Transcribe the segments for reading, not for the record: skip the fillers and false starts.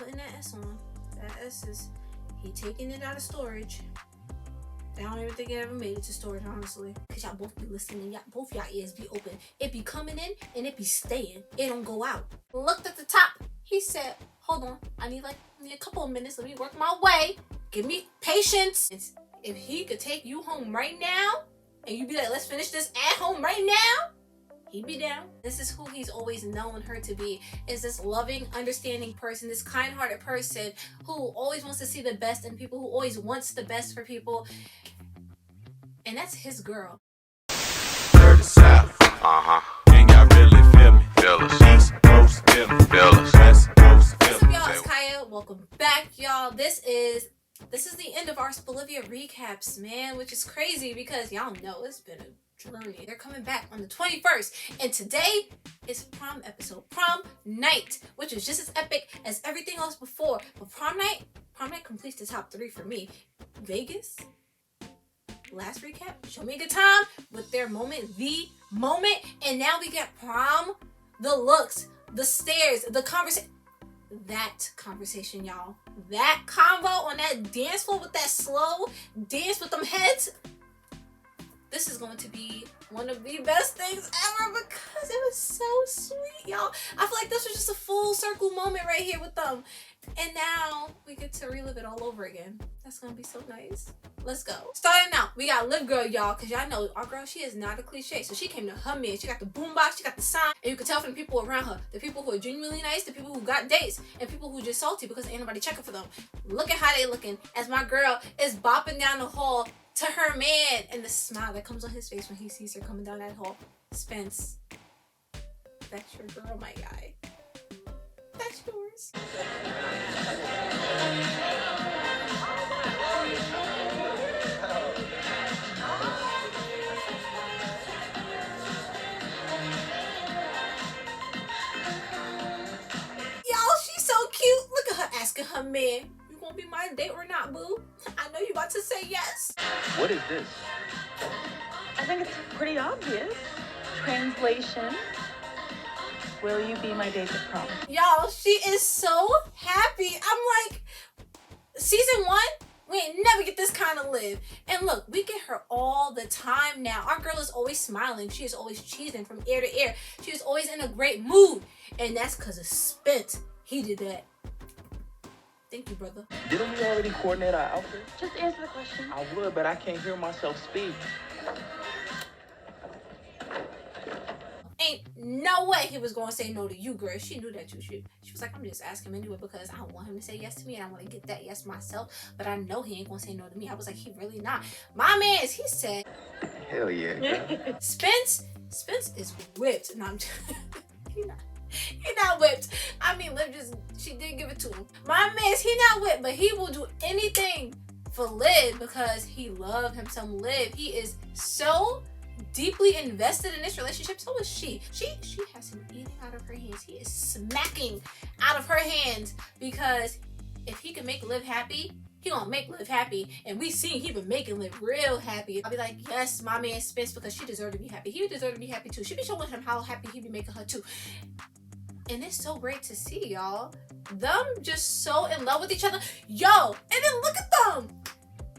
putting that S on. That S is, he taking it out of storage. I don't even think it ever made it to storage, honestly. Cause y'all both be listening, both y'all ears be open. It be coming in and it be staying. It don't go out. Looked at the top. He said, hold on, I need a couple of minutes. Let me work my way. Give me patience. If he could take you home right now, and you be like, let's finish this at home right now, he'd be down. This is who he's always known her to be, is this loving, understanding person, this kind-hearted person who always wants to see the best in people, who always wants the best for people. And that's his girl. Dirty South, ain't got really feel me. Feel us. East Coast, feel me. Feel us. West Coast, feel me. Y'all, it's Kaya. Welcome back, y'all. This is the end of our Spelivia recaps, man, which is crazy because y'all know it's been a journey. They're coming back on the 21st, and today is prom episode, prom night, which is just as epic as everything else before. But prom night completes the top 3 for me. Vegas, last recap, show me a good time with their moment, the moment, and now we got prom, the looks, the stares, the conversation. That conversation, y'all. That convo on that dance floor with that slow dance with them heads. This is going to be one of the best things ever because it was so sweet, y'all. I feel like this was just a full circle moment right here with them. And now we get to relive it all over again. That's going to be so nice. Let's go. Starting out, we got Liv Girl, y'all, because y'all know our girl, she is not a cliche. So she came to her man. She got the boombox, she got the sign, and you can tell from the people around her, the people who are genuinely nice, the people who got dates, and people who just salty because ain't nobody checking for them. Look at how they looking as my girl is bopping down the hall to her man, and the smile that comes on his face when he sees her coming down that hall. Spence, that's your girl, my guy. That's yours. She's so cute. Look at her asking her man, you gonna be my date or not, boo? I know you about to say yes. What is this? I think it's pretty obvious. Translation. Will you be my date to prom? Y'all, she is so happy. I'm like, season 1, we ain't never get this kind of Liv. And look, we get her all the time now. Our girl is always smiling. She is always cheesing from ear to ear. She is always in a great mood. And that's because of Spence. He did that. Thank you, brother. Didn't we already coordinate our outfit? Just answer the question. I would, but I can't hear myself speak. Ain't no way he was gonna say no to you, girl. She knew that you should. She was like, I'm just asking him anyway because I want him to say yes to me and I want to get that yes myself. But I know he ain't gonna say no to me. I was like, he really not. My man's, he said, hell yeah, girl. Spence is whipped. No, I'm just, he not whipped. I mean, Liv she did give it to him. My man's, he not whipped, but he will do anything for Liv because he loved him some Liv. He is so deeply invested in this relationship. So is she. She has him eating out of her hands. He is smacking out of her hands because if he can make Liv happy, he gonna make Liv happy. And we seen he been making Liv real happy. I'll be like, yes, my man Spence, because she deserved to be happy. He deserved to be happy too. She be showing him how happy he be making her too. And it's so great to see, y'all. Them just so in love with each other. Yo, and then look at them.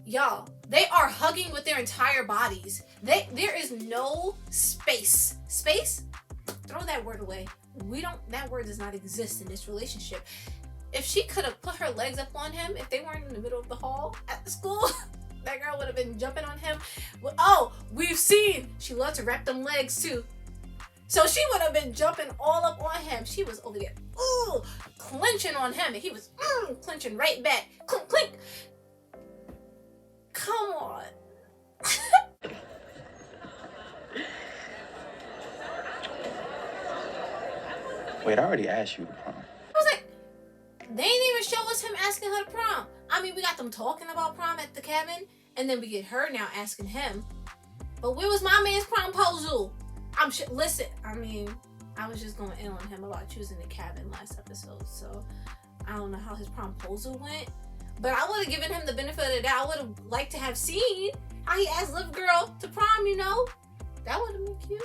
Y'all, they are hugging with their entire bodies. There is no space. Space? Throw that word away. That word does not exist in this relationship. If she could have put her legs up on him, if they weren't in the middle of the hall at the school, that girl would have been jumping on him. Oh, we've seen. She loved to wrap them legs too. So she would have been jumping all up on him. She was over there, ooh, clenching on him. And he was clenching right back. Clink, clink. Come on. Wait, I already asked you to prom. I was like, they ain't even show us him asking her to prom. I mean, we got them talking about prom at the cabin, and then we get her now asking him. But where was my man's promposal? Listen, I mean, I was just going in on him about choosing the cabin last episode, so I don't know how his promposal went. But I would have given him the benefit of the doubt. I would have liked to have seen how he asked Liv Girl to prom, you know? That would have been cute.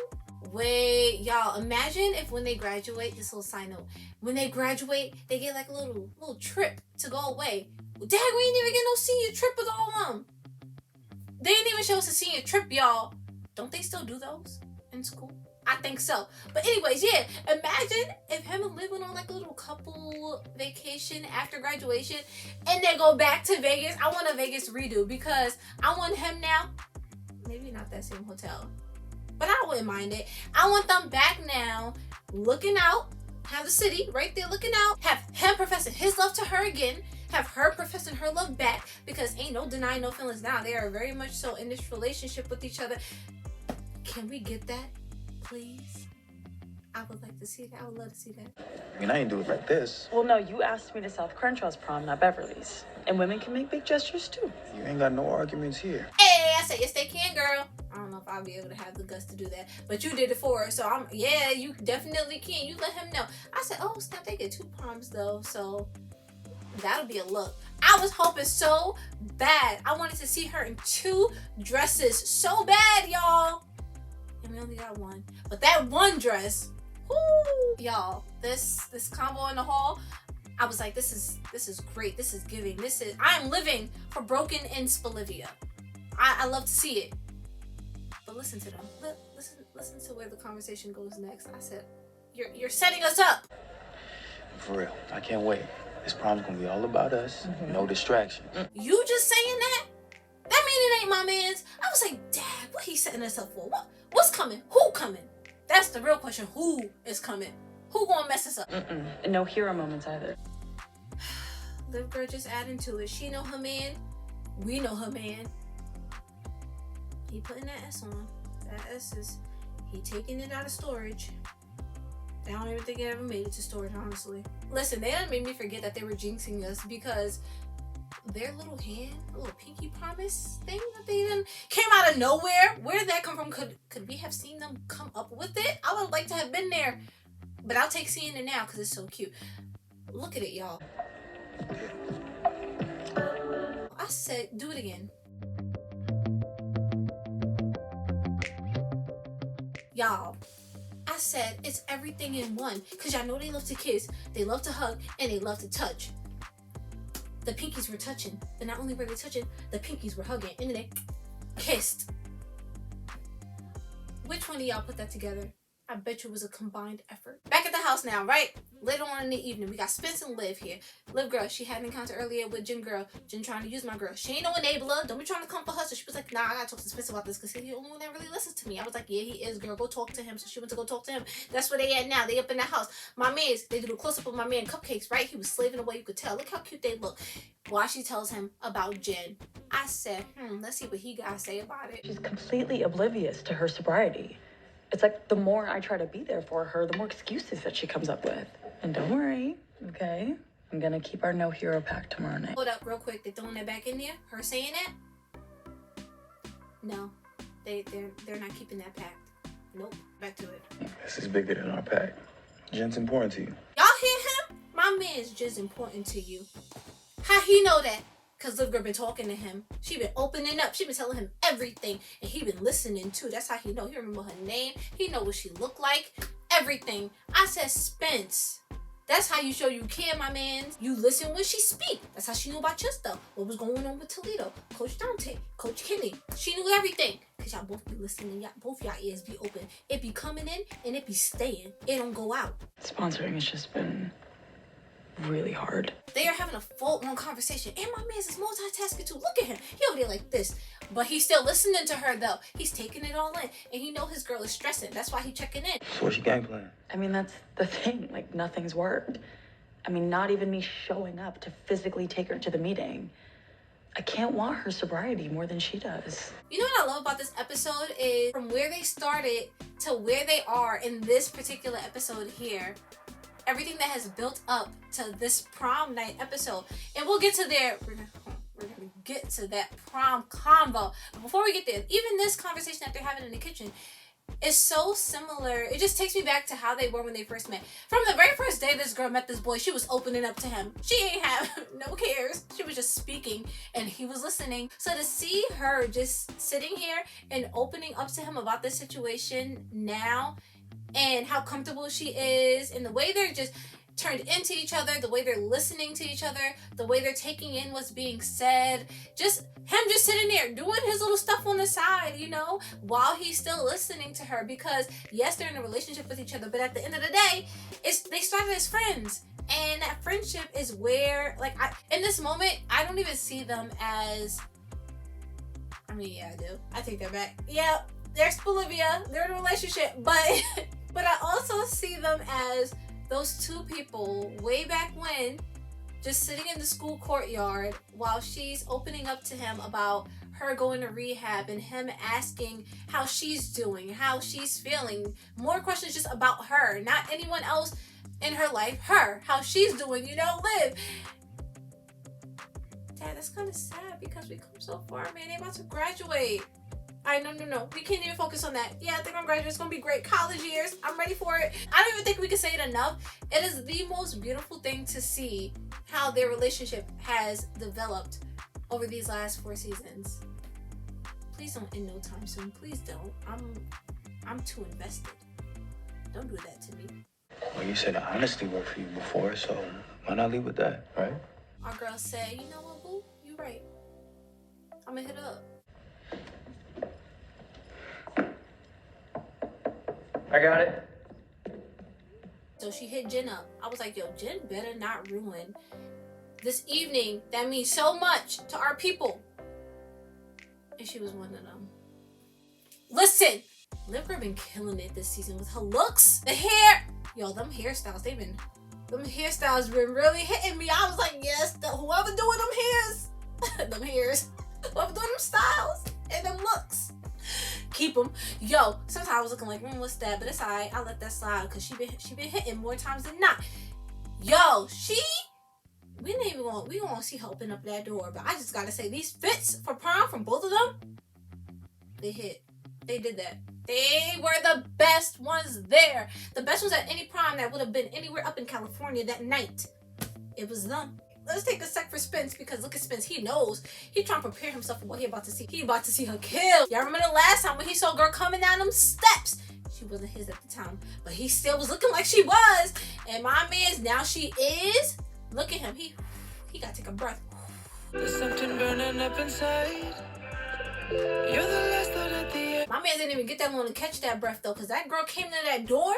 Wait, y'all, imagine if when they graduate, this little side note, when they graduate, they get like a little trip to go away. Dad, we didn't even get no senior trip with all of them. They didn't even show us a senior trip, y'all. Don't they still do those in school? I think so. But anyways, yeah, imagine if him and Liv went on like a little couple vacation after graduation and they go back to Vegas. I want a Vegas redo because I want him now. Maybe not that same hotel, but I wouldn't mind it. I want them back now, looking out, have the city right there looking out, have him professing his love to her again, have her professing her love back, because ain't no denying no feelings now. They are very much so in this relationship with each other. Can we get that, please? I would like to see that. I would love to see that. I mean, I ain't do it like this. Well, no, you asked me to South Crenshaw's prom, not Beverly's. And women can make big gestures, too. You ain't got no arguments here. Hey, I said yes they can, girl. I don't know if I'll be able to have the guts to do that, but you did it for her, so yeah, you definitely can. You let him know. I said, oh snap, they get 2 proms though, so that'll be a look. I was hoping so bad. I wanted to see her in 2 dresses so bad, y'all. And we only got 1, but that 1 dress, whoo, y'all. This combo in the hall, I was like, this is great. This is giving. I'm living for Broken in Spelivia. I love to see it. But listen to them. Listen to where the conversation goes next. I said, you're setting us up. For real, I can't wait. This prom's gonna be all about us. No distraction. You just saying that? That mean it ain't my man's. I was like, Dad, what he setting us up for? What's coming? Who coming? That's the real question. Who is coming? Who gonna mess us up? And no hero moments either. Liv girl just adding to it. She know her man. We know her man. He putting that S on. That S is, he taking it out of storage. I don't even think it ever made it to storage, honestly. Listen, they done made me forget that they were jinxing us because their little hand, a little pinky promise thing that they done came out of nowhere. Where did that come from? Could we have seen them come up with it? I would like to have been there, but I'll take seeing it now because it's so cute. Look at it, y'all. I said, do it again. Y'all, I said it's everything in one. Because y'all know they love to kiss, they love to hug, and they love to touch. The pinkies were touching. But not only were they touching, the pinkies were hugging. And then they kissed. Which one of y'all put that together? I bet you it was a combined effort. Back at the house now, right? Later on in the evening, we got Spence and Liv here. Liv girl, she had an encounter earlier with Jen girl. Jen trying to use my girl. She ain't no enabler. Don't be trying to come for her. So she was like, nah, I gotta talk to Spence about this because he's the only one that really listens to me. I was like, yeah, he is, girl. Go talk to him. So she went to go talk to him. That's where they at now. They up in the house. My man's, they did a close-up of my man Cupcakes, right? He was slaving away. You could tell. Look how cute they look. While she tells him about Jen. I said, let's see what he gotta say about it. She's completely oblivious to her sobriety. It's like the more I try to be there for her, the more excuses that she comes up with. And don't worry, okay? I'm gonna keep our no hero pact tomorrow night. Hold up real quick. They throwing that back in there? Her saying that? No. They're not keeping that pact. Nope. Back to it. This is bigger than our pact. Jen's important to you. Y'all hear him? My man's just important to you. How he know that? Because Liv girl been talking to him. She been opening up. She been telling him everything. And he been listening too. That's how he know. He remember her name. He know what she looked like. Everything. I said, Spence. That's how you show you care, my man. You listen when she speak. That's how she knew about your stuff. What was going on with Toledo. Coach Dante. Coach Kenny. She knew everything. Because y'all both be listening. Both y'all ears be open. It be coming in and it be staying. It don't go out. Sponsoring has just been really hard. They are having a full-on conversation. And my man's is multitasking too. Look at him. He over there like this. But he's still listening to her though. He's taking it all in. And he know his girl is stressing. That's why he checking in. So what's your game plan? I mean, that's the thing. Like, nothing's worked. I mean, not even me showing up to physically take her to the meeting. I can't want her sobriety more than she does. You know what I love about this episode is from where they started to where they are in this particular episode here. Everything that has built up to this prom night episode. And we'll get to there. We're gonna get to that prom convo. But before we get there, even this conversation that they're having in the kitchen, is so similar. It just takes me back to how they were when they first met. From the very first day this girl met this boy, she was opening up to him. She ain't have no cares. She was just speaking and he was listening. So to see her just sitting here and opening up to him about this situation now and how comfortable she is and the way they're just turned into each other, the way they're listening to each other, the way they're taking in what's being said, just him just sitting there doing his little stuff on the side, you know, while he's still listening to her, because yes, they're in a relationship with each other, but at the end of the day, they started as friends, and that friendship is where, like, in this moment, I don't even see them as, I mean, yeah, I do. I take that back. Yeah, they're Spelivia, they're in a relationship, but I also see them as those two people way back when, just sitting in the school courtyard while she's opening up to him about her going to rehab and him asking how she's doing, how she's feeling. More questions just about her, not anyone else in her life. Her, how she's doing, you know, Liv. Dad, that's kind of sad because we come so far, man. They're about to graduate. No. We can't even focus on that. Yeah, I think I'm graduating. It's going to be great. College years. I'm ready for it. I don't even think we can say it enough. It is the most beautiful thing to see how their relationship has developed over these last 4 seasons. Please don't end no time soon. Please don't. I'm too invested. Don't do that to me. Well, you said honesty worked for you before, so why not leave with that, right? Our girl said, you know what, boo? You right. I'm going to hit up. I got it. So she hit Jen up. I was like, yo, Jen better not ruin this evening that means so much to our people. And she was one of them. Listen, Liv Girl been killing it this season with her looks. The hair. Yo, them hairstyles, them hairstyles been really hitting me. I was like, yes, whoever doing them hairs, whoever doing them styles and them looks. Keep them. Yo, sometimes I was looking like, what's that? But it's alright. I let that slide because she been hitting more times than not. Yo, we gonna see her open up that door. But I just gotta say, these fits for prom from both of them, they hit. They did that. They were the best ones there. The best ones at any prom that would have been anywhere up in California that night. It was them. Let's take a sec for Spence, because look at Spence. He knows. He trying to prepare himself for what he about to see. He about to see her kill. Y'all remember the last time when he saw a girl coming down them steps? She wasn't his at the time, but he still was looking like she was. And my man's, now she is. Look at him. He got to take a breath. There's something burning up inside. You're the last thought at the end. My man didn't even get that long to catch that breath though, because that girl came to that door.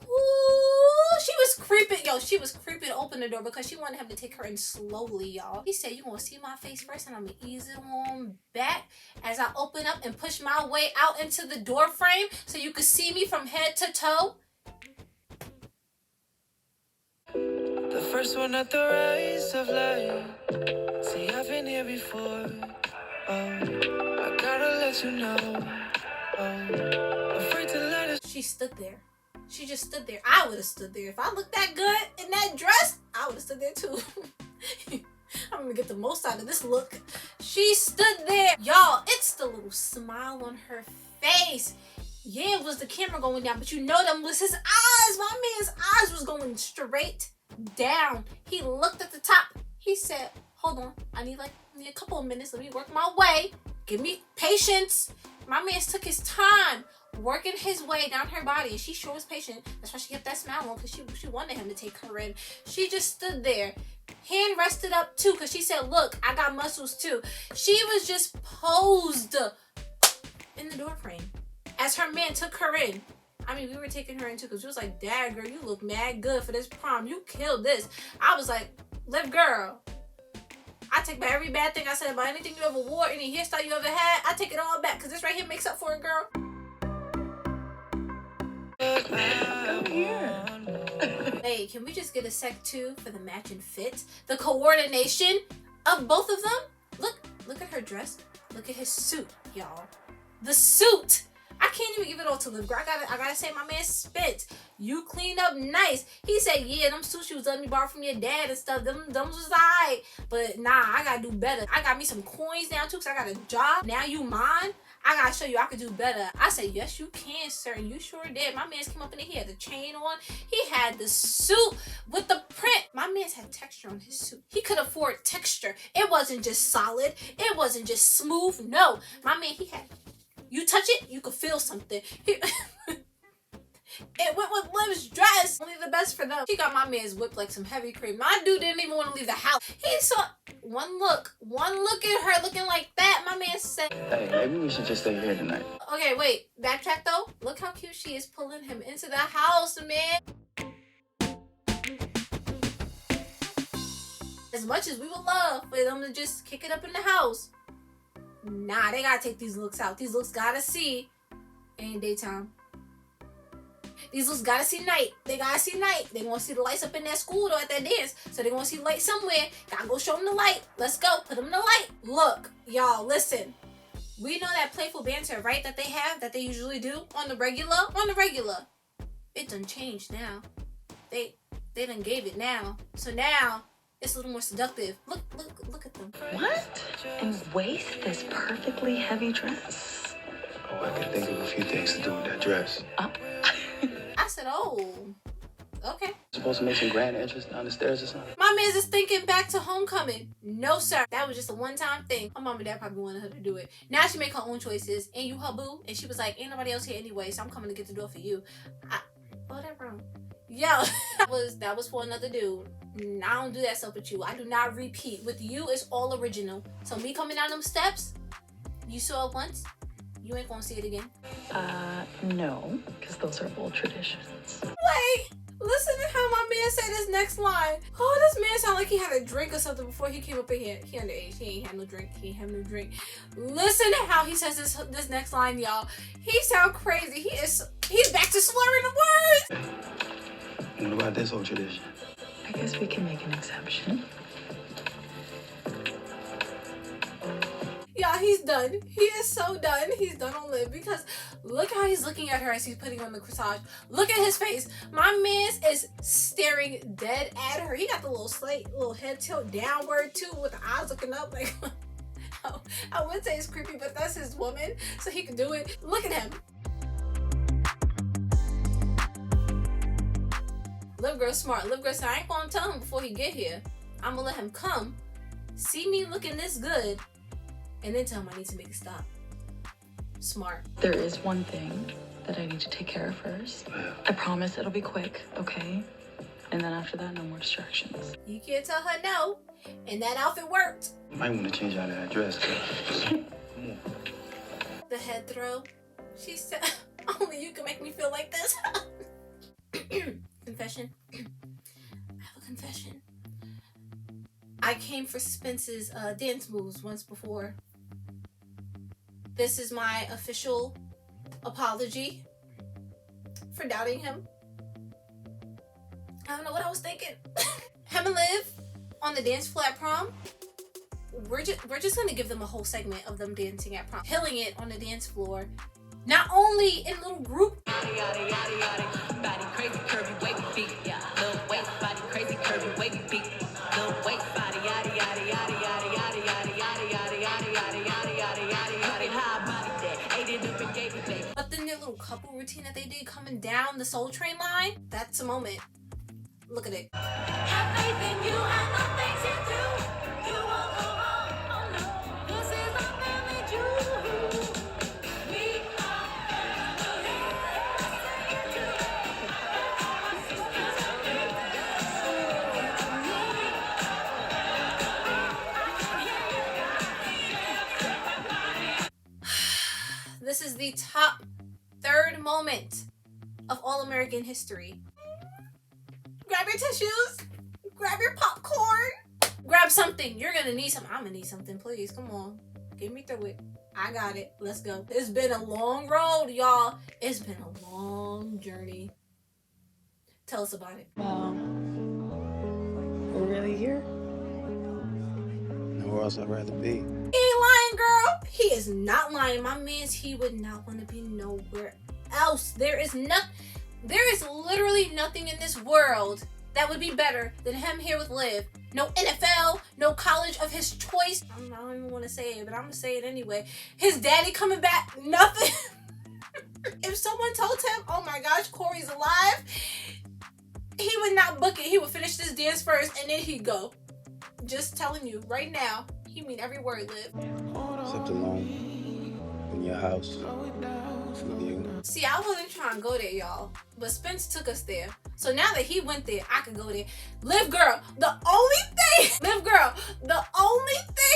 Ooh, she was creeping. Yo, she was creeping to open the door because she wanted him to take her in slowly, y'all. He said, you gonna see my face first and I'm gonna ease it on back as I open up and push my way out into the door frame so you could see me from head to toe. The first one at the rise of light. See, I've been here before. Oh, I gotta let you know. Oh, afraid to let it. She stood there. She just stood there. I would have stood there. If I looked that good in that dress, I would have stood there too. I'm gonna get the most out of this look. She stood there. Y'all, it's the little smile on her face. Yeah, it was the camera going down, but you know them was his eyes. My man's eyes was going straight down. He looked at the top. He said, hold on, I need a couple of minutes. Let me work my way. Give me patience. My man took his time working his way down her body, and she sure was patient. That's why she kept that smile on, because she wanted him to take her in. She just stood there, hand rested up too, because she said, look, I got muscles too. She was just posed in the door frame as her man took her in. I mean, we were taking her in too, because she was like, dad, girl, you look mad good for this prom. You killed this. I was like, Liv Girl, I take back every bad thing I said about anything you ever wore, any hairstyle you ever had. I take it all back, because this right here makes up for it, girl. Come here. Hey, can we just get a sec too for the matching fit? The coordination of both of them? Look at her dress. Look at his suit, y'all. The suit! I can't even give it all to Liv Girl. I gotta say, my man Spence, you cleaned up nice. He said, yeah, them suits you was letting me borrow from your dad and stuff, them was alright. But nah, I gotta do better. I got me some coins now too, because I got a job. Now you mine. I gotta show you I could do better. I said, yes, you can, sir. And you sure did. My man's came up in there. He had the chain on. He had the suit with the print. My man's had texture on his suit. He could afford texture. It wasn't just solid. It wasn't just smooth. No. My man, he had, you touch it, you could feel something. It went with Liv's dress. Only the best for them. She got my man's whipped like some heavy cream. My dude didn't even want to leave the house. He saw one look at her looking like that. My man said, Hey, maybe we should just stay here tonight. okay, wait, backtrack though. Look how cute she is pulling him into the house, man. As much as we would love for them to just kick it up in the house, nah, they gotta take these looks out. These looks gotta see ain't daytime. These looks gotta see night. They gotta see night. They gonna see the lights up in that school though at that dance. So they gonna see light somewhere. Gotta go show them the light. Let's go. Put them in the light. Look, y'all, listen. We know that playful banter, right? That they have, that they usually do on the regular. It done changed now. They done gave it now. So now it's a little more seductive. Look at them. What? And waist this perfectly heavy dress. Oh, I can think of a few things to do with that dress. I said, oh, okay. Supposed to make some grand entrance down the stairs or something? My man's just thinking back to homecoming. No, sir. That was just a one-time thing. Her mom and dad probably wanted her to do it. Now she make her own choices. And you her boo. And she was like, ain't nobody else here anyway, so I'm coming to get the door for you. Oh, that wrong. Yo, that was for another dude. I don't do that stuff with you. I do not repeat. With you, it's all original. So me coming down them steps, you saw it once, you ain't gonna see it again. No, because those are old traditions. Wait, listen to how my man said his next line. Oh, this man sound like he had a drink or something before he came up in here. He underage. He ain't had no drink. Listen to how he says this next line, y'all. He sound crazy. He's back to slurring the words. What about this old tradition? I guess we can make an exception. Y'all, he's done. He is so done. He's done on Liv because look how he's looking at her as he's putting on the corsage. Look at his face. My man is staring dead at her. He got the little head tilt downward too with the eyes looking up like I would say it's creepy, but that's his woman, so he can do it. Look at him. Liv girl smart. Liv girl said, I ain't gonna tell him before he get here. I'm gonna let him come, see me looking this good, and then tell him I need to make a stop. Smart. There is one thing that I need to take care of first. I promise it'll be quick, okay? And then after that, no more distractions. You can't tell her no, and that outfit worked. You might want to change out of that dress. The head throw. She said, only you can make me feel like this. Confession. I have a confession. I came for Spence's dance moves once before. This is my official apology for doubting him. I don't know what I was thinking. Him and Liv on the dance floor at prom. We're just gonna give them a whole segment of them dancing at prom, killing it on the dance floor. Not only in little group. Body crazy, curvy, wavy feet. Yeah, little waist, body crazy, curvy, wavy feet. Little waist, body, yada yada yada yada yada yada yada yada yada yada yada yada yada yada. High body that ate it up and gave it back. But then their little couple routine that they did coming down the Soul Train line. That's a moment. Look at it. Have faith in you and the things you do. You won't go wrong. Oh no, this is a family jewel. We This is the top third moment of All-American history. Grab your tissues. Grab your popcorn. Grab something. You're gonna need something. I'm gonna need something, please. Come on. Get me through it. I got it. Let's go. It's been a long road, y'all. It's been a long journey. Tell us about it. Wow. We're really here? Nowhere else I'd rather be. He ain't lying, girl. He is not lying. My man's, he would not want to be nowhere else. There is literally nothing in this world that would be better than him here with Liv. No NFL, no college of his choice. I don't even want to say it, but I'm gonna say it anyway. His daddy coming back, nothing. If someone told him, oh my gosh, Corey's alive, he would not book it. He would finish this dance first and then he'd go. Just telling you right now, he mean every word, Liv. Except alone in your house with you. See, I wasn't trying to go there, y'all, but Spence took us there. So now that he went there, I can go there. Liv girl, the only thing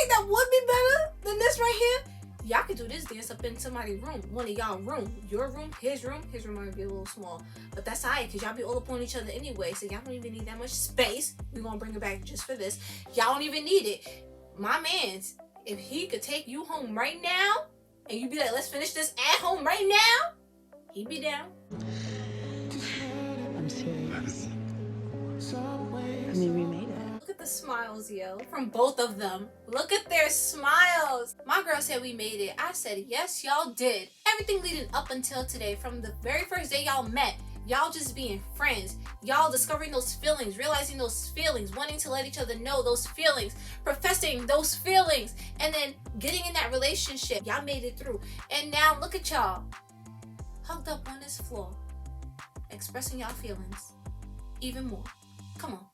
that would be better than this right here, y'all could do this dance up in somebody's room, one of y'all room, your room, his room might be a little small, but that's alright, because y'all be all up on each other anyway, so y'all don't even need that much space. We're gonna bring it back just for this. Y'all don't even need it. My man's, if he could take you home right now, and you be like, let's finish this at home right now, he'd be down. I'm serious. I mean, we made it. Look at the smiles, yo, from both of them. Look at their smiles. My girl said we made it. I said, yes, y'all did. Everything leading up until today, from the very first day y'all met, y'all just being friends, y'all discovering those feelings, realizing those feelings, wanting to let each other know those feelings, professing those feelings, and then getting in that relationship. Y'all made it through. And now look at y'all, hugged up on this floor, expressing y'all feelings even more. Come on.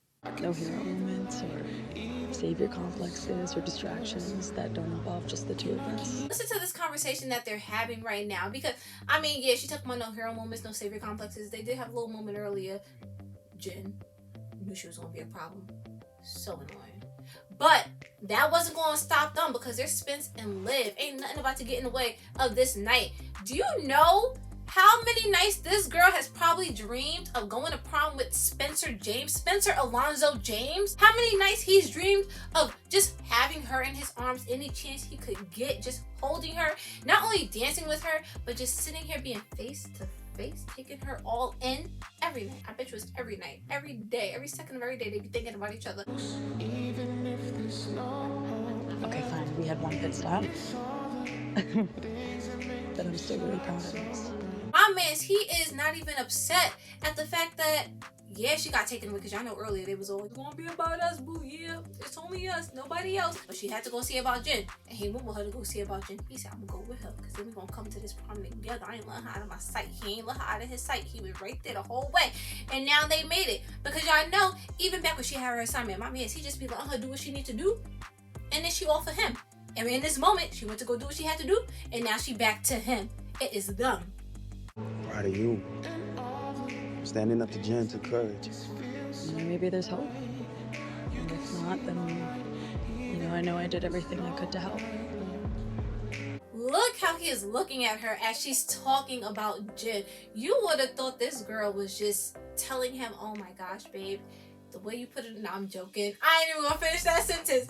No hero moments or savior complexes or distractions that don't involve just the two of us. Listen to this conversation that they're having right now, because I mean, yeah, she talked about no hero moments, no savior complexes. They did have a little moment earlier. Jen knew she was gonna be a problem. So annoying. But that wasn't gonna stop them, because they're Spence and Liv. Ain't nothing about to get in the way of this night. Do you know how many nights this girl has probably dreamed of going to prom with Spencer Alonzo James? How many nights he's dreamed of just having her in his arms any chance he could get, just holding her, not only dancing with her, but just sitting here being face to face, taking her all in every night. I bet you it's every night, every day, every second of every day they be thinking about each other. Okay, fine. We had one pit stop. But I'm still really proud of us. My man, he is not even upset at the fact that, yeah, she got taken away, because y'all know earlier they was always gonna be about us, boo. Yeah, it's only us, nobody else. But she had to go see about Jen, and he went with her to go see about Jen. He said, I'm gonna go with her, because then we gonna come to this prom together. I ain't letting her out of my sight. He ain't let her out of his sight. He was right there the whole way. And now they made it, because y'all know, even back when she had her assignment, my man, he just be letting her do what she need to do, and then she all for him. And in this moment, she went to go do what she had to do, and now she back to him. It is them. Proud of you. Standing up to Jen took courage. You know, maybe there's hope. And if not, then, you know I did everything I could to help. Look how he is looking at her as she's talking about Jen. You would have thought this girl was just telling him, oh my gosh, babe, the way you put it, no, I'm joking. I ain't even gonna finish that sentence.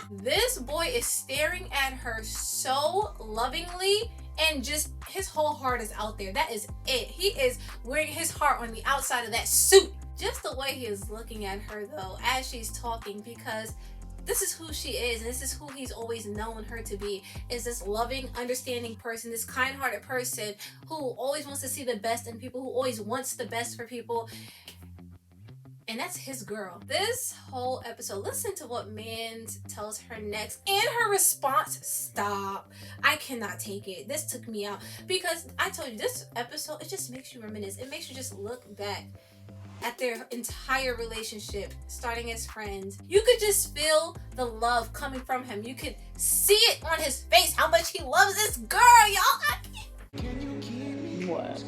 This boy is staring at her so lovingly, and just his whole heart is out there. That is it. He is wearing his heart on the outside of that suit. Just the way he is looking at her though as she's talking, because this is who she is, and this is who he's always known her to be, is this loving, understanding person, this kind-hearted person who always wants to see the best in people, who always wants the best for people. And that's his girl. This whole episode, listen to what Mans tells her next, and her response. Stop. I cannot take it. This took me out, because I told you, this episode, it just makes you reminisce. It makes you just look back at their entire relationship, starting as friends. You could just feel the love coming from him. You could see it on his face, how much he loves this girl, y'all. What?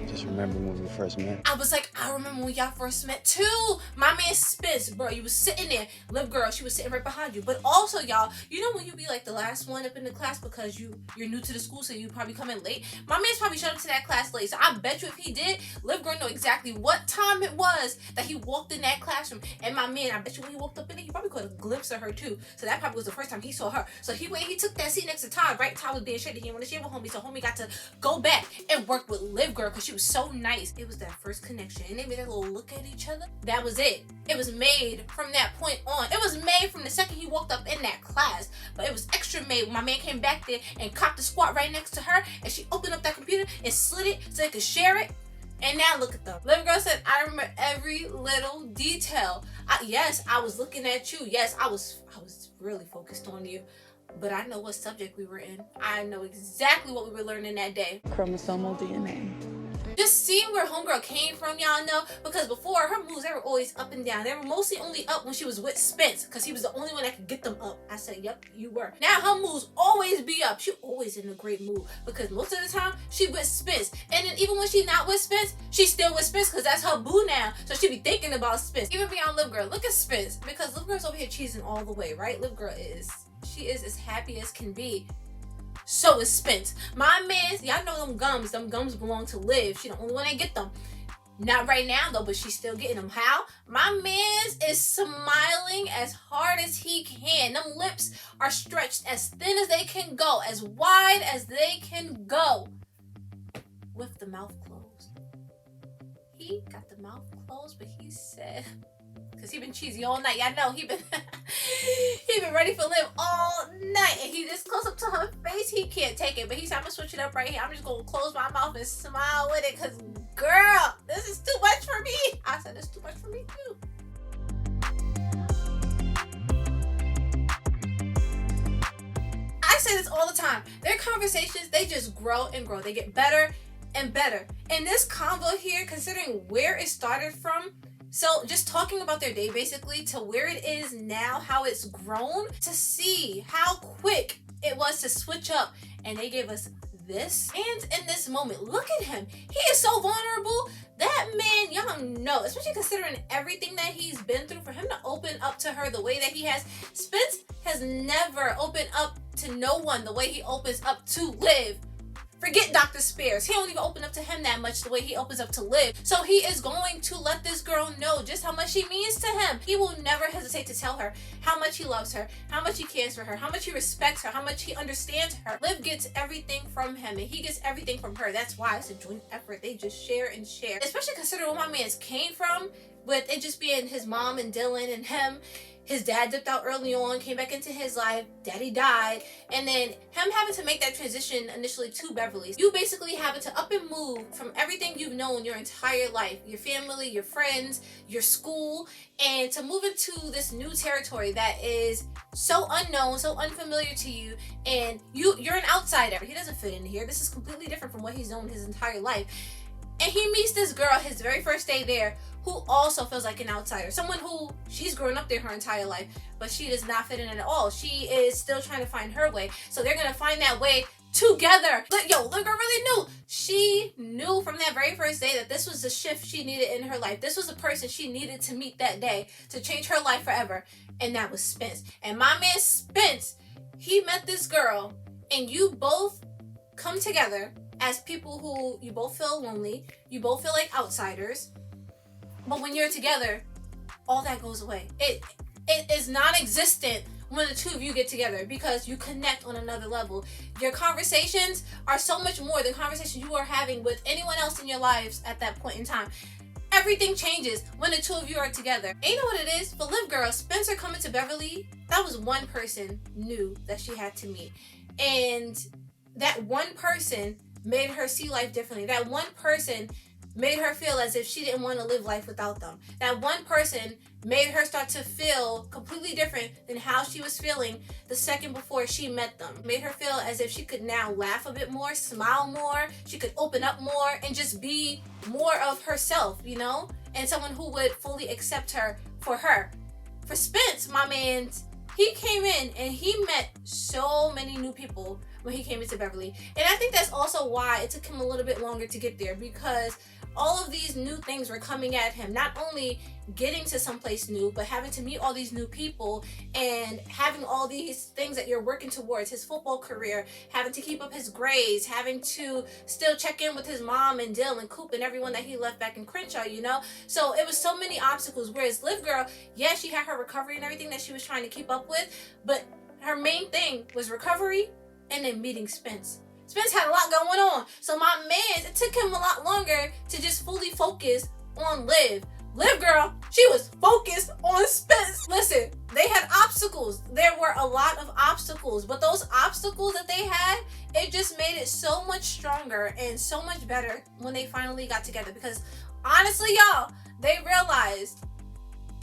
Just remember when we first met. I was like, I remember when y'all first met too. My man Spence, bro, you was sitting there. Liv girl, she was sitting right behind you. But also, y'all, you know when you be like the last one up in the class because you're new to the school, so you probably come in late. My man's probably showed up to that class late. So I bet you if he did, Liv girl know exactly what time it was that he walked in that classroom. And my man, I bet you when he walked up in there, he probably caught a glimpse of her too. So that probably was the first time he saw her. So he took that seat next to Todd, right? Todd was being shady. He didn't want to share with homie, so homie got to go back and work with Liv girl because she was so nice. It was that first connection, and they made a little look at each other. That was it. It was made from that point on. It was made from the second he walked up in that class, but it was extra made when my man came back there and copped the squat right next to her, and she opened up that computer and slid it so they could share it. And now look at them. Liv Girl said, I remember every little detail. Yes, I was looking at you. Yes, I was really focused on you. But I know what subject we were in. I know exactly what we were learning that day. Chromosomal DNA. Just seeing where homegirl came from, y'all know, because before her moves, they were always up and down. They were mostly only up when she was with Spence, because he was the only one that could get them up. I said, yep, you were. Now her moves always be up. She always in a great mood, because most of the time she with Spence. And then even when she not with Spence, she still with Spence, because that's her boo now. So she be thinking about Spence. Even beyond Liv Girl, look at Spence, because Liv Girl's over here cheesing all the way, right? Liv Girl she is as happy as can be. So is Spence. My man, y'all know them gums belong to Liv. She the only one that get them. Not right now though, but she's still getting them. How? My man is smiling as hard as he can. Them lips are stretched as thin as they can go, as wide as they can go, with the mouth closed. He got the mouth closed, but he said, because he been cheesy all night. Y'all know he been ready for Liv all night. And he this close up to her face, he can't take it. But he said, I'm gonna switch it up right here. I'm just gonna close my mouth and smile with it, because girl, this is too much for me. I said, it's too much for me too. I say this all the time. Their conversations, they just grow and grow. They get better and better. And this convo here, considering where it started from, so just talking about their day basically to where it is now, how it's grown, to see how quick it was to switch up, and they gave us this. And in this moment, look at him. He is so vulnerable. That man, y'all know, especially considering everything that he's been through, for him to open up to her the way that he has. Spence has never opened up to no one the way he opens up to Liv. Forget Dr. Spears. He don't even open up to him that much the way he opens up to Liv. So he is going to let this girl know just how much she means to him. He will never hesitate to tell her how much he loves her, how much he cares for her, how much he respects her, how much he understands her. Liv gets everything from him, and he gets everything from her. That's why it's a joint effort. They just share and share. Especially considering where my man's came from, with it just being his mom and Dylan and him. His dad dipped out early on, came back into his life, daddy died, and then him having to make that transition initially to Beverly. You basically having to up and move from everything you've known your entire life, your family, your friends, your school, and to move into this new territory that is so unknown, so unfamiliar to you, and you're an outsider. He doesn't fit in here. This is completely different from what he's known his entire life. And he meets this girl his very first day there, who also feels like an outsider. Someone who, she's grown up there her entire life, but she does not fit in at all. She is still trying to find her way. So they're gonna find that way together. Yo, Liv Girl really knew. She knew from that very first day that this was the shift she needed in her life. This was the person she needed to meet that day to change her life forever. And that was Spence. And my man Spence, he met this girl, and you both come together as people who, you both feel lonely, you both feel like outsiders. But when you're together, all that goes away. It is non-existent when the two of you get together, because you connect on another level. Your conversations are so much more than conversations you are having with anyone else in your lives at that point in time. Everything changes when the two of you are together. And you know what it is? For Liv Girl, Spencer coming to Beverly, that was one person new that she had to meet. And that one person made her see life differently. That one person made her feel as if she didn't want to live life without them. That one person made her start to feel completely different than how she was feeling the second before she met them. Made her feel as if she could now laugh a bit more, smile more, she could open up more, and just be more of herself, you know? And someone who would fully accept her for her. For Spence, my man, he came in and he met so many new people when he came into Beverly. And I think that's also why it took him a little bit longer to get there, because all of these new things were coming at him. Not only getting to someplace new, but having to meet all these new people and having all these things that you're working towards. His football career, having to keep up his grades, having to still check in with his mom and Dylan, Coop, and everyone that he left back in Crenshaw, you know? So it was so many obstacles. Whereas Liv Girl, yeah, she had her recovery and everything that she was trying to keep up with, but her main thing was recovery and then meeting Spence. Spence had a lot going on. So my man, it took him a lot longer to just fully focus on Liv. Liv Girl, she was focused on Spence. Listen, they had obstacles. There were a lot of obstacles, but those obstacles that they had, it just made it so much stronger and so much better when they finally got together. Because honestly, y'all, they realized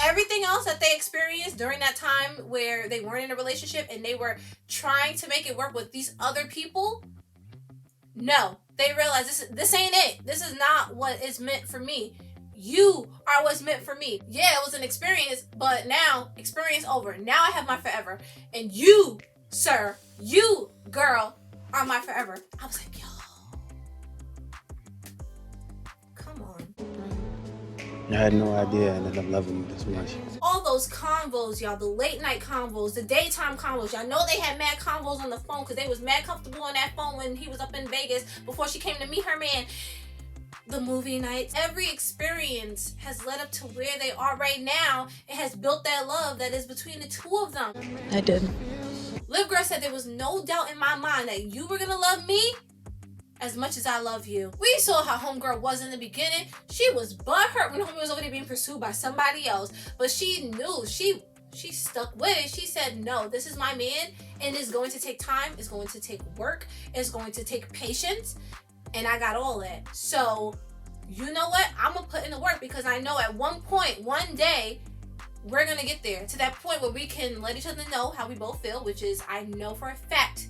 everything else that they experienced during that time where they weren't in a relationship and they were trying to make it work with these other people. No, they realized this ain't it. This is not what is meant for me. You are what's meant for me. Yeah, it was an experience, but now, experience over. Now I have my forever. And you, sir, you, girl, are my forever. I was like, yo. Come on. I had no idea I ended up loving you this much. All those convos, y'all, the late night convos, the daytime convos. Y'all know they had mad convos on the phone because they was mad comfortable on that phone when he was up in Vegas before she came to meet her man. The movie nights, every experience has led up to where they are right now. It has built that love that is between the two of them. I did. Liv Girl said there was no doubt in my mind that you were gonna love me as much as I love you. We saw how Homegirl was in the beginning. She was butthurt when Homegirl was already being pursued by somebody else. But she knew, she stuck with it. She said, no, this is my man and it's going to take time. It's going to take work. It's going to take patience. And I got all that. So, you know what? I'm going to put in the work because I know at one point, one day, we're going to get there. To that point where we can let each other know how we both feel, which is I know for a fact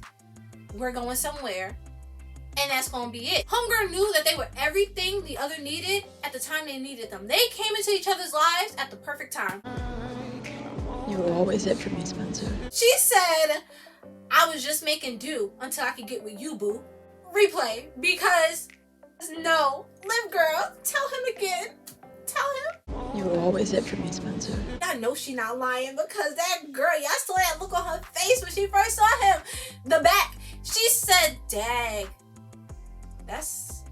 we're going somewhere. And that's going to be it. Homegirl knew that they were everything the other needed at the time they needed them. They came into each other's lives at the perfect time. You were always it for me, Spencer. She said, I was just making do until I could get with you, boo. Replay, because no, Liv Girl, tell him again. Tell him. You were always it for me, Spencer. I know she not lying because that girl, y'all saw that look on her face when she first saw him. The back. She said, dag. That's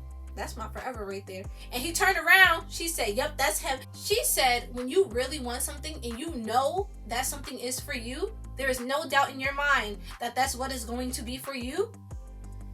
my forever right there. And he turned around. She said, yep, that's him. She said, when you really want something and you know that something is for you, there is no doubt in your mind that that's what is going to be for you.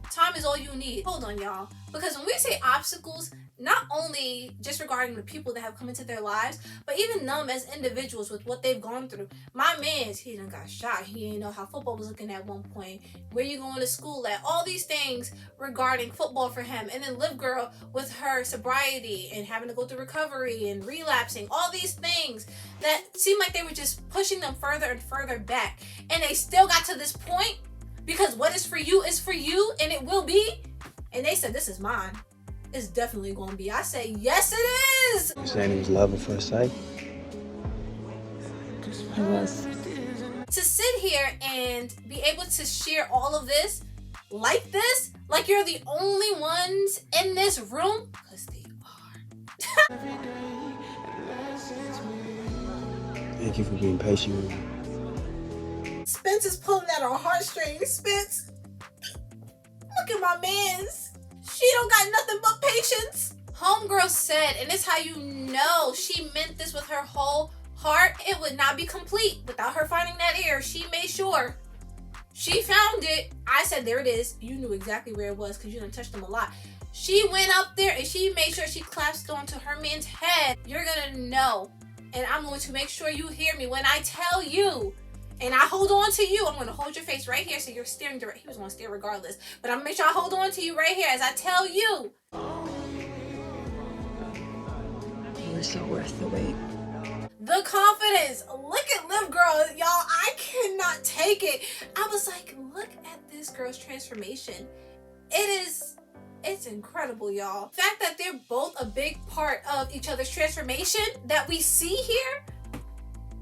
Time is all you need. Hold on, y'all. Because when we say obstacles, not only just regarding the people that have come into their lives, but even them as individuals with what they've gone through. My man's, he done got shot. He didn't know how football was looking at one point. Where you going to school at? All these things regarding football for him. And then Liv Girl with her sobriety and having to go through recovery and relapsing. All these things that seemed like they were just pushing them further and further back. And they still got to this point because what is for you is for you and it will be. And they said, this is mine. It's definitely going to be. I say, yes, it is. You saying it was love at first sight? It was. To sit here and be able to share all of this, like you're the only ones in this room, because they are. Thank you for being patient with me. Spence is pulling at our heartstrings. Spence, look at my mans. She don't got nothing but patience. Homegirl said, and it's how you know she meant this with her whole heart, it would not be complete without her finding that ear. She made sure. She found it. I said, there it is. You knew exactly where it was because you done touched them a lot. She went up there and she made sure she clasped onto her man's head. You're gonna know. And I'm going to make sure you hear me when I tell you. And I hold on to you. I'm going to hold your face right here so you're staring direct. He was going to stare regardless. But I'm going to make sure I hold on to you right here as I tell you. You were so worth the wait. The confidence. Look at Liv Girl. Y'all, I cannot take it. I was like, look at this girl's transformation. It's incredible, y'all. The fact that they're both a big part of each other's transformation that we see here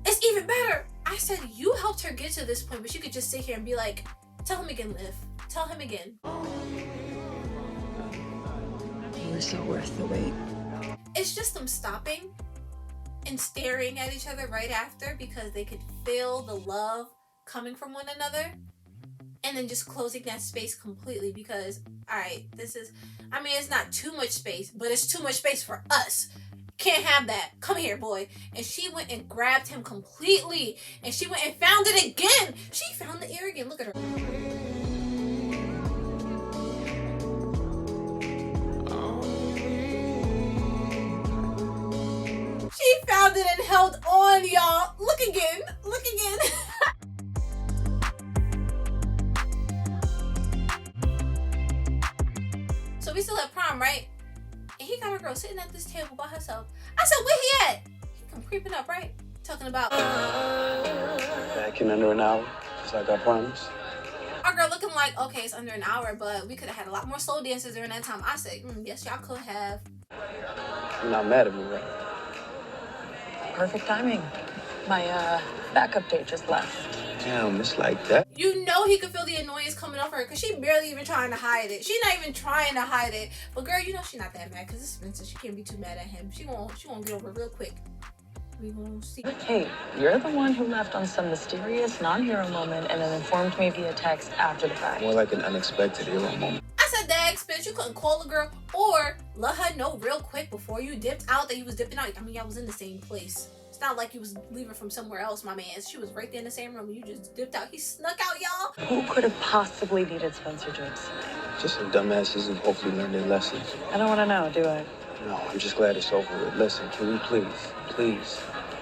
is even better. I said, you helped her get to this point, but you could just sit here and be like, tell him again, Liv. Tell him again. You were so worth the wait. It's just them stopping and staring at each other right after because they could feel the love coming from one another. And then just closing that space completely because, all right, it's not too much space, but it's too much space for us. Can't have that. Come here, boy. And she went and grabbed him completely. And she went and found it again. She found the ear again. Look at her. She found it and held on, y'all. Look again. Look again. talking about Back in under an hour, just like I promised. our girl looking like, okay, it's under an hour, but we could have had a lot more slow dances during that time. I said, yes, y'all could have. You're not mad at me, right? Perfect timing. My backup date just left. Damn, it's like that. You know he could feel the annoyance coming off her because she barely even trying to hide it. She not even trying to hide it. But girl, you know she not that mad because it's Spencer. She can't be too mad at him. She won't get over it real quick. We gonna see. Hey, you're the one who left on some mysterious non-hero moment and then informed me via text after the fact. More like an unexpected hero moment. I said that, Spence, you couldn't call a girl or let her know real quick before you dipped out that you was dipping out. I mean, y'all was in the same place. It's not like you was leaving from somewhere else, my man. She was right there in the same room and you just dipped out. He snuck out, y'all. Who could have possibly needed Spencer drinks? Just some dumbasses who hopefully learn their lessons. I don't want to know, do I? No, I'm just glad it's over with. Listen, can we please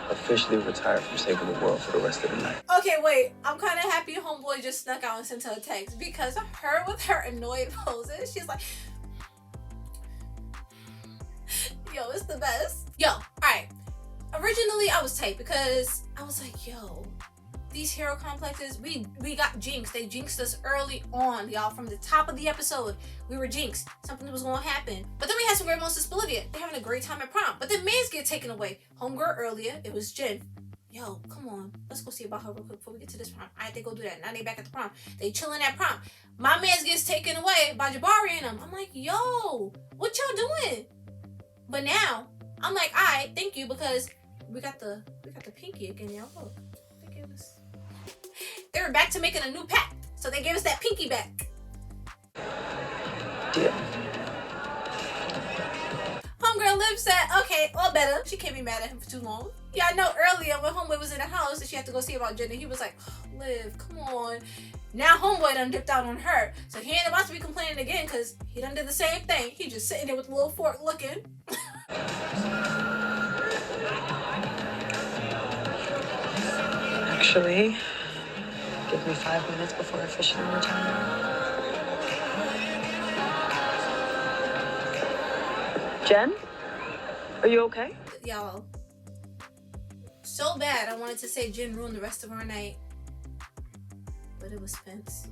officially retire from saving the world for the rest of the night? Okay, wait. I'm kind of happy homeboy just snuck out and sent her a text because her with her annoyed poses, she's like, yo, it's the best. Yo, all right. Originally, I was tight because I was like, yo, these hero complexes, we got jinxed. They jinxed us early on, y'all. From the top of the episode, we were jinxed. Something was going to happen. But then we had some great moments in Spelivia. They're having a great time at prom. But then mans get taken away. Homegirl earlier, it was Jen. Yo, come on. Let's go see about her real quick before we get to this prom. All right, they go do that. Now they back at the prom. They chilling at prom. My mans gets taken away by Jabari and them. I'm like, yo, what y'all doing? But now, I'm like, all right, thank you, because we got the pinky again, y'all. Look, they were back to making a new pact, so they gave us that pinky back. Deal. Homegirl Liv said, okay, all better. She can't be mad at him for too long. Yeah, I know earlier when Homeboy was in the house and she had to go see about Jen, and he was like, oh, Liv, come on. Now Homeboy done dipped out on her, so he ain't about to be complaining again because he done did the same thing. He just sitting there with a little fork looking. Actually, give me 5 minutes before officially retiring. Jen? Are you okay? Y'all, so bad I wanted to say Jen ruined the rest of our night, but it was Spence.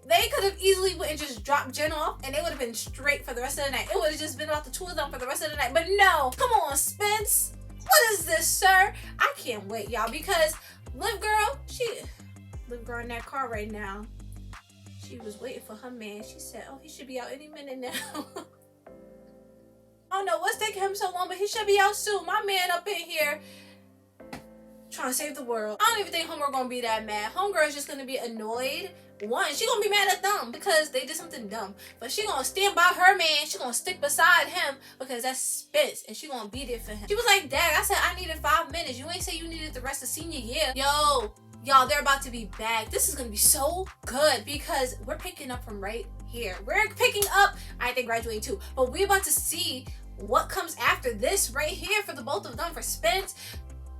They could have easily went and just dropped Jen off and they would have been straight for the rest of the night. It would have just been about the two of them for the rest of the night. But no, come on, Spence. What is this, sir? I can't wait, y'all, because Liv girl in that car right now. She was waiting for her man. She said, oh, he should be out any minute now. I don't know what's taking him so long, but he should be out soon. My man up in here trying to save the world. I don't even think Homegirl gonna be that mad. Homegirl is just gonna be annoyed. One, she gonna be mad at them because they did something dumb. But she gonna stand by her man. She gonna stick beside him because that's Spence. And she gonna be there for him. She was like, Dad, I said I needed 5 minutes. You ain't say you needed the rest of senior year. Yo, y'all, they're about to be back. This is gonna be so good because we're picking up from right here. We're picking up, I think graduating too. But we're about to see what comes after this right here for the both of them, for Spence.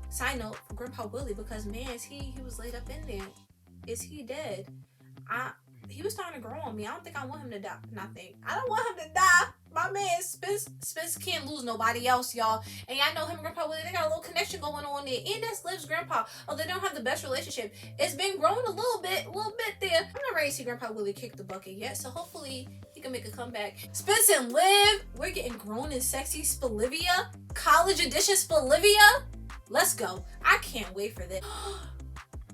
Side note, for Grandpa Willie, because man, he was laid up in there. Is he dead? He was starting to grow on me. I don't think I want him to die. I don't want him to die. My man, Spence can't lose nobody else, y'all. And y'all know him and Grandpa Willie, they got a little connection going on there. And that's Liv's grandpa. Although they don't have the best relationship. It's been growing a little bit there. I'm not ready to see Grandpa Willie kick the bucket yet. So hopefully he can make a comeback. Spence and Liv, we're getting grown and sexy Spelivia. College edition Spelivia. Let's go. I can't wait for this.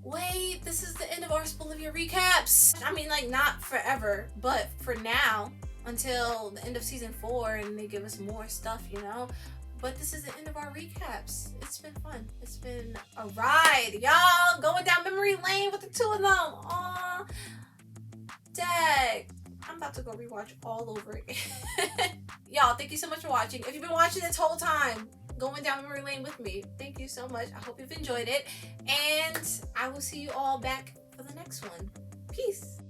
Wait, this is the end of our Spelivia recaps. I mean, like, not forever, but for now, until the end of season 4 and they give us more stuff, you know? But this is the end of our recaps. It's been fun. It's been a ride, y'all. Going down memory lane with the two of them. Aw, dang. I'm about to go rewatch all over again. Y'all, thank you so much for watching. If you've been watching this whole time, going down memory lane with me, thank you so much. I hope you've enjoyed it, and I will see you all back for the next one. Peace.